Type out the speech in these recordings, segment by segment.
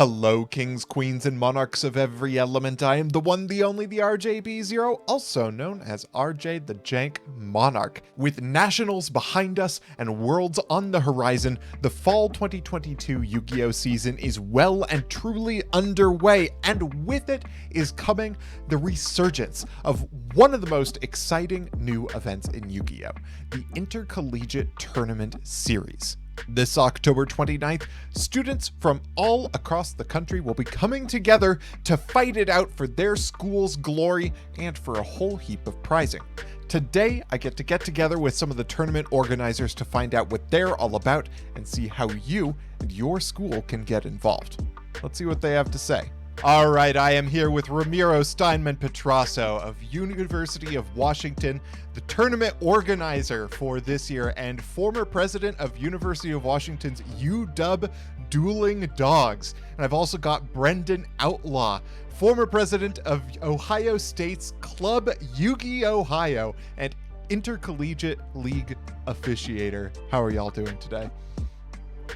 Hello, kings, queens, and monarchs of every element. I am the one, the only, the RJB0, also known as RJ the Jank Monarch. With nationals behind us and worlds on the horizon, the fall 2022 Yu-Gi-Oh! Season is well and truly underway, and with it is coming the resurgence of one of the most exciting new events in Yu-Gi-Oh! The Intercollegiate Tournament Series. This October 29th, students from all across the country will be coming together to fight it out for their school's glory and for a whole heap of prizing. Today, I get together with some of the tournament organizers to find out what they're all about and see how you and your school can get involved. Let's see what they have to say. All right, I am here with Ramiro Steinmann Petrasso of University of Washington, the tournament organizer for this year and former president of University of Washington's UW Dueling Dogs. And I've also got Brendan Outlaw, former president of Ohio State's Club Yu-Gi Ohio and Intercollegiate League officiator. How are y'all doing today?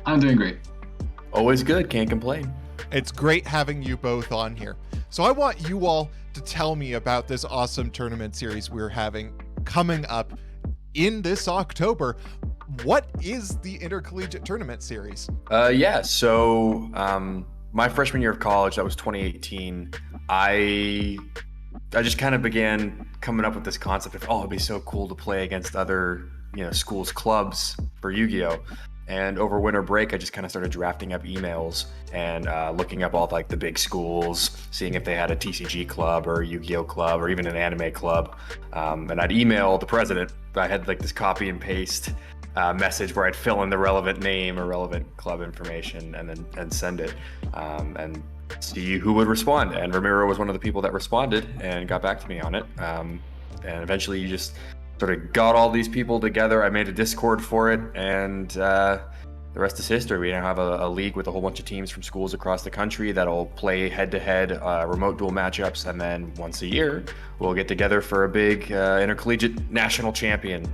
I'm doing great. Always good, can't complain. It's great having you both on here. So I want you all to tell me about this awesome tournament series we're having coming up in this October. What is the Intercollegiate Tournament Series? So my freshman year of college, that was 2018, I just kind of began coming up with this concept of, it'd be so cool to play against other, schools' clubs for Yu-Gi-Oh! And over winter break, I just kind of started drafting up emails and looking up all like the big schools, seeing if they had a TCG club or a Yu-Gi-Oh club or even an anime club. And I'd email the president. I had like this copy and paste message where I'd fill in the relevant name or relevant club information and send it and see who would respond. And Ramiro was one of the people that responded and got back to me on it. And eventually you just sort of got all these people together. I made a Discord for it, and the rest is history. We now have a league with a whole bunch of teams from schools across the country that'll play head-to-head remote duel matchups, and then once a year, we'll get together for a big intercollegiate national champion.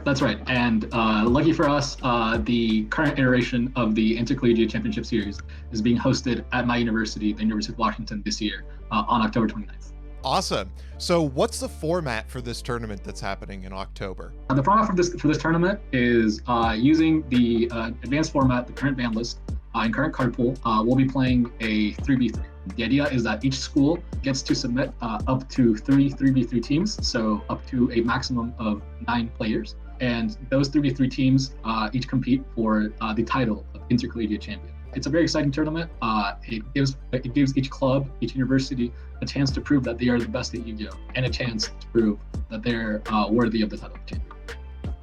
That's right, and lucky for us, the current iteration of the Intercollegiate Championship Series is being hosted at my university, the University of Washington, this year on October 29th. Awesome. So what's the format for this tournament that's happening in October? The format for this tournament is using the advanced format, the current ban list, and current card pool. We'll be playing a 3v3. The idea is that each school gets to submit up to 3v3 teams, so up to a maximum of 9 players. And those 3v3 teams each compete for the title of Intercollegiate Champion. It's a very exciting tournament. It gives each club, each university, a chance to prove that they are the best at Yu-Gi-Oh! And a chance to prove that they're worthy of the title of champion.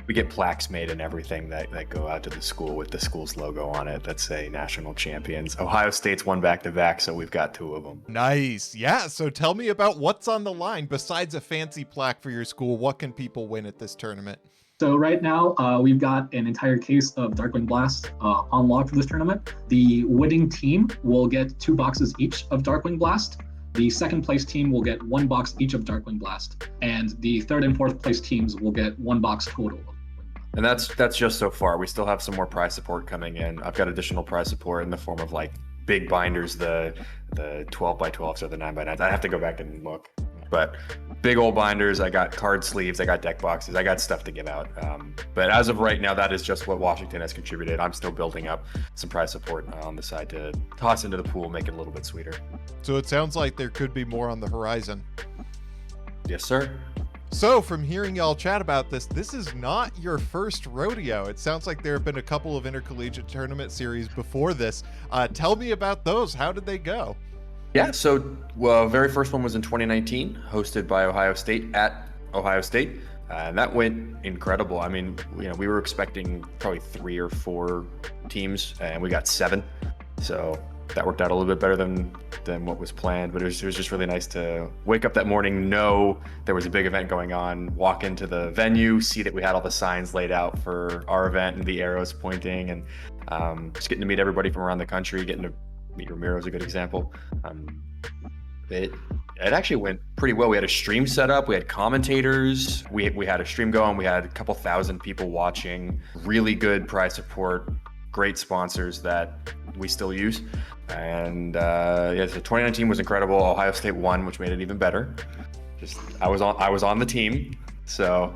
We get plaques made and everything that go out to the school with the school's logo on it that say national champions. Ohio State's won back-to-back, so we've got 2 of them. Nice. Yeah, so tell me about what's on the line. Besides a fancy plaque for your school, what can people win at this tournament? So right now, we've got an entire case of Darkwing Blast on lock for this tournament. The winning team will get 2 boxes each of Darkwing Blast. The second place team will get 1 box each of Darkwing Blast. And the third and fourth place teams will get 1 box total. And that's just so far. We still have some more prize support coming in. I've got additional prize support in the form of like big binders, the 12x12s or the 9x9s. I have to go back and look. But big old binders, I got card sleeves, I got deck boxes, I got stuff to give out. But as of right now, that is just what Washington has contributed. I'm still building up some prize support on the side to toss into the pool, make it a little bit sweeter. So it sounds like there could be more on the horizon. Yes, sir. So from hearing y'all chat about this is not your first rodeo. It sounds like there have been a couple of Intercollegiate Tournament Series before this. Tell me about those. How did they go? Yeah, so very first one was in 2019, hosted by Ohio State at Ohio State, and that went incredible. I mean, we were expecting probably 3 or 4 teams, and we got 7, so that worked out a little bit better than what was planned. But it was just really nice to wake up that morning, know there was a big event going on, walk into the venue, see that we had all the signs laid out for our event and the arrows pointing, and just getting to meet everybody from around the country, getting to meet Ramiro is a good example. It actually went pretty well. We had a stream set up, we had commentators, we had a stream going, we had a couple thousand people watching, really good prize support, great sponsors that we still use. And yeah, so 2019 was incredible. Ohio State won, which made it even better. Just I was on the team, so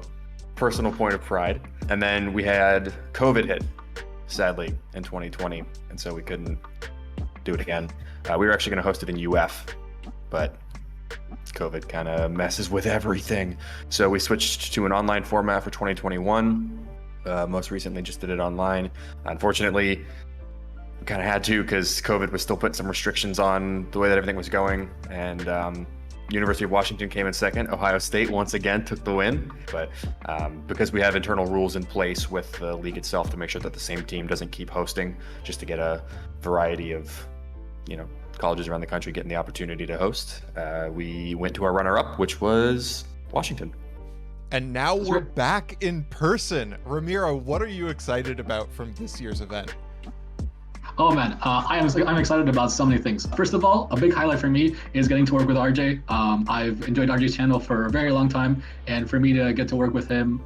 personal point of pride. And then we had COVID hit, sadly, in 2020, and so we couldn't do it again. We were actually going to host it in UF, but COVID kind of messes with everything. So we switched to an online format for 2021. Most recently just did it online. Unfortunately, we kind of had to because COVID was still putting some restrictions on the way that everything was going. And University of Washington came in second. Ohio State once again took the win. But because we have internal rules in place with the league itself to make sure that the same team doesn't keep hosting, just to get a variety of, colleges around the country getting the opportunity to host, we went to our runner-up, which was Washington. And now we're back in person. Ramiro, what are you excited about from this year's event? Oh man, I'm excited about so many things. First of all, a big highlight for me is getting to work with RJ. I've enjoyed RJ's channel for a very long time, and for me to get to work with him,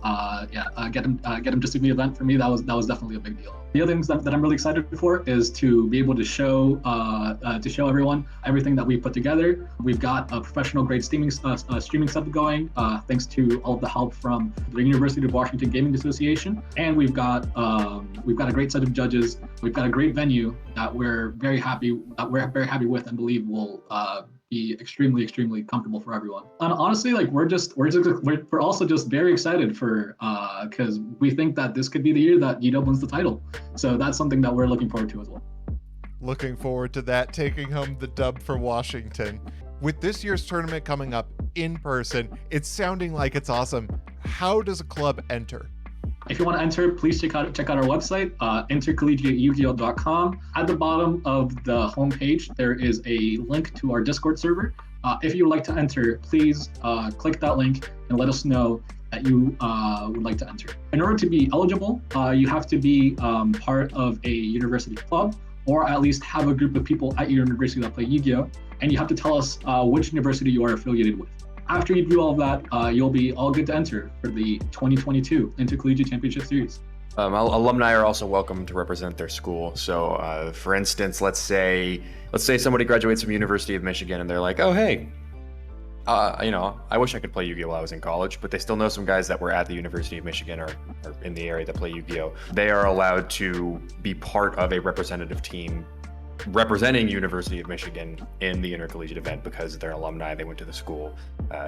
get him to see the event, for me that was definitely a big deal. The other things that I'm really excited for is to be able to show everyone everything that we put together. We've got a professional grade streaming setup going, thanks to all of the help from the University of Washington Gaming Association, and we've got a great set of judges. We've got a great venue that we're very happy with and believe will be extremely comfortable for everyone. And honestly, like we're also just very excited for because we think that this could be the year that UW wins the title. So that's something that we're looking forward to as well. Looking forward to that, taking home the dub for Washington. With this year's tournament coming up in person, it's sounding like it's awesome. How does a club enter? If you want to enter, please check out our website, intercollegiateyukio.com. At the bottom of the homepage, there is a link to our Discord server. If you'd like to enter, please click that link and let us know that you would like to enter. In order to be eligible, you have to be part of a university club, or at least have a group of people at your university that play Yu-Gi-Oh! And you have to tell us which university you are affiliated with. After you do all of that, you'll be all good to enter for the 2022 Intercollegiate Championship Series. Alumni are also welcome to represent their school. So, for instance, let's say somebody graduates from University of Michigan and they're like, "Oh, hey, I wish I could play Yu-Gi-Oh! While I was in college," but they still know some guys that were at the University of Michigan or in the area that play Yu-Gi-Oh! They are allowed to be part of a representative team representing University of Michigan in the intercollegiate event because they're alumni, they went to the school.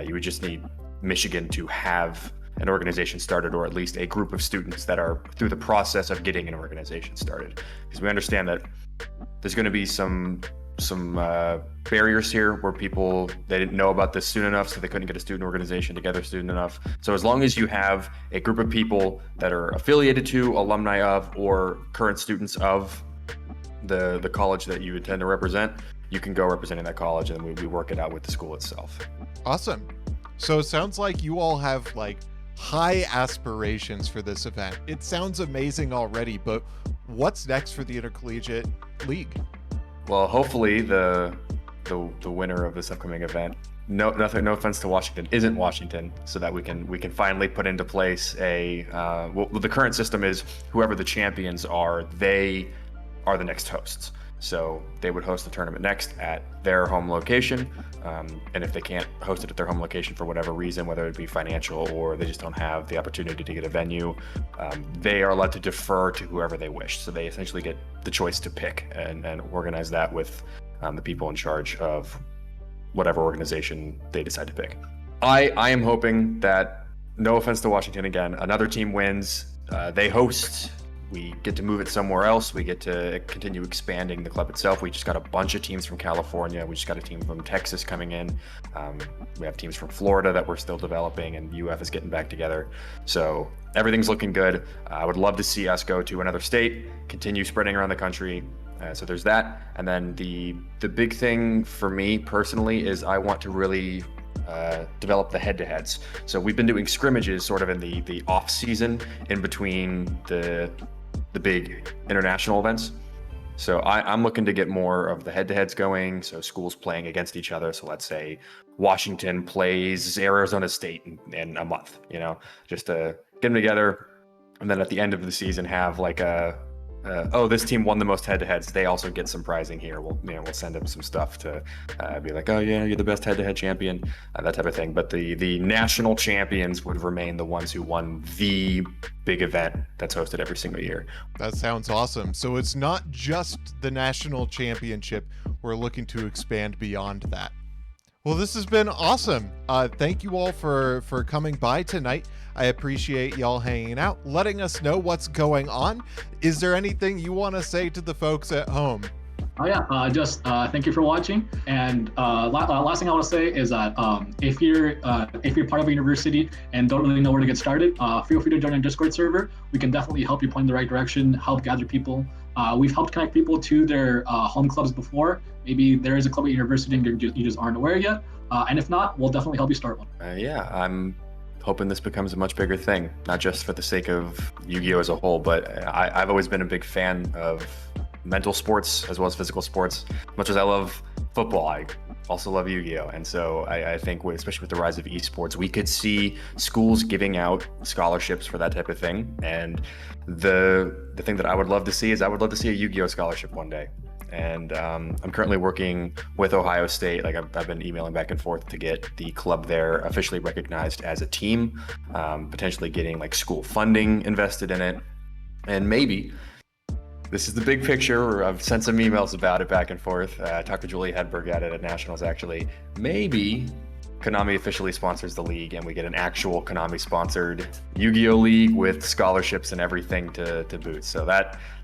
You would just need Michigan to have an organization started, or at least a group of students that are through the process of getting an organization started. Because we understand that there's going to be some barriers here where they didn't know about this soon enough, so they couldn't get a student organization together soon enough. So as long as you have a group of people that are affiliated to, alumni of, or current students of the college that you intend to represent, you can go representing that college, and we work it out with the school itself. Awesome. So it sounds like you all have like high aspirations for this event. It sounds amazing already, but what's next for the Intercollegiate League? Well, hopefully the winner of this upcoming event, no offense to Washington, isn't Washington, so that we can finally put into place the current system is whoever the champions are, they are the next hosts. So they would host the tournament next at their home location. And if they can't host it at their home location for whatever reason, whether it be financial or they just don't have the opportunity to get a venue, they are allowed to defer to whoever they wish. So they essentially get the choice to pick and organize that with the people in charge of whatever organization they decide to pick. I am hoping that, no offense to Washington again, another team wins, they host, we get to move it somewhere else. We get to continue expanding the club itself. We just got a bunch of teams from California. We just got a team from Texas coming in. We have teams from Florida that we're still developing, and UF is getting back together. So everything's looking good. I would love to see us go to another state, continue spreading around the country. So there's that. And then the big thing for me personally is I want to really develop the head-to-heads. So we've been doing scrimmages sort of in the off season in between the big international events. So I'm looking to get more of the head-to-heads going. So schools playing against each other. So let's say Washington plays Arizona State in a month, just to get them together. And then at the end of the season have like a this team won the most head-to-heads. They also get some prizing here. We'll send them some stuff to be like, oh yeah, you're the best head-to-head champion, that type of thing. But the national champions would remain the ones who won the big event that's hosted every single year. That sounds awesome. So it's not just the national championship. We're looking to expand beyond that. Well, this has been awesome. Thank you all for coming by tonight. I appreciate y'all hanging out, letting us know what's going on. Is there anything you want to say to the folks at home? Oh yeah, just thank you for watching. And last thing I want to say is that if you're part of a university and don't really know where to get started, feel free to join our Discord server. We can definitely help you point in the right direction, help gather people. We've helped connect people to their home clubs before. Maybe there is a club at university and you just aren't aware yet. And if not, we'll definitely help you start one. Yeah, I'm hoping this becomes a much bigger thing, not just for the sake of Yu-Gi-Oh as a whole, but I've always been a big fan of mental sports as well as physical sports. As much as I love football, I also love Yu-Gi-Oh. And so I think, especially with the rise of esports, we could see schools giving out scholarships for that type of thing. And the thing that I would love to see is I would love to see a Yu-Gi-Oh scholarship one day. And I'm currently working with Ohio State. Like I've been emailing back and forth to get the club there officially recognized as a team, potentially getting like school funding invested in it. And maybe this is the big picture. I've sent some emails about it back and forth. I talked to Julie Hedberg at it at Nationals, actually. Maybe Konami officially sponsors the league and we get an actual Konami-sponsored Yu-Gi-Oh league with scholarships and everything to boot. So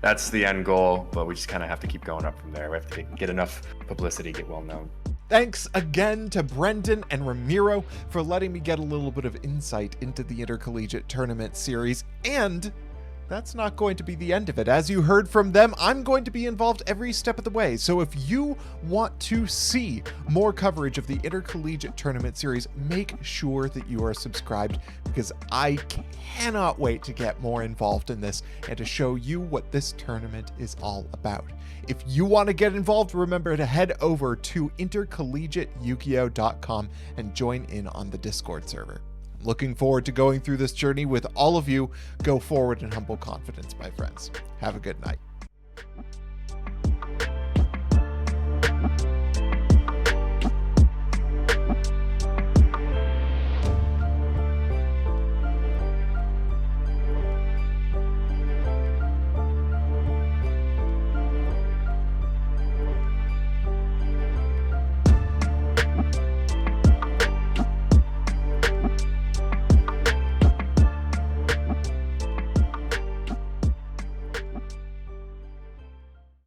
that's the end goal, but we just kind of have to keep going up from there. We have to get enough publicity, get well known. Thanks again to Brendan and Ramiro for letting me get a little bit of insight into the Intercollegiate Tournament Series, and that's not going to be the end of it. As you heard from them, I'm going to be involved every step of the way. So if you want to see more coverage of the Intercollegiate Tournament Series, make sure that you are subscribed, because I cannot wait to get more involved in this and to show you what this tournament is all about. If you want to get involved, remember to head over to intercollegiateyukio.com and join in on the Discord server. Looking forward to going through this journey with all of you. Go forward in humble confidence, my friends. Have a good night.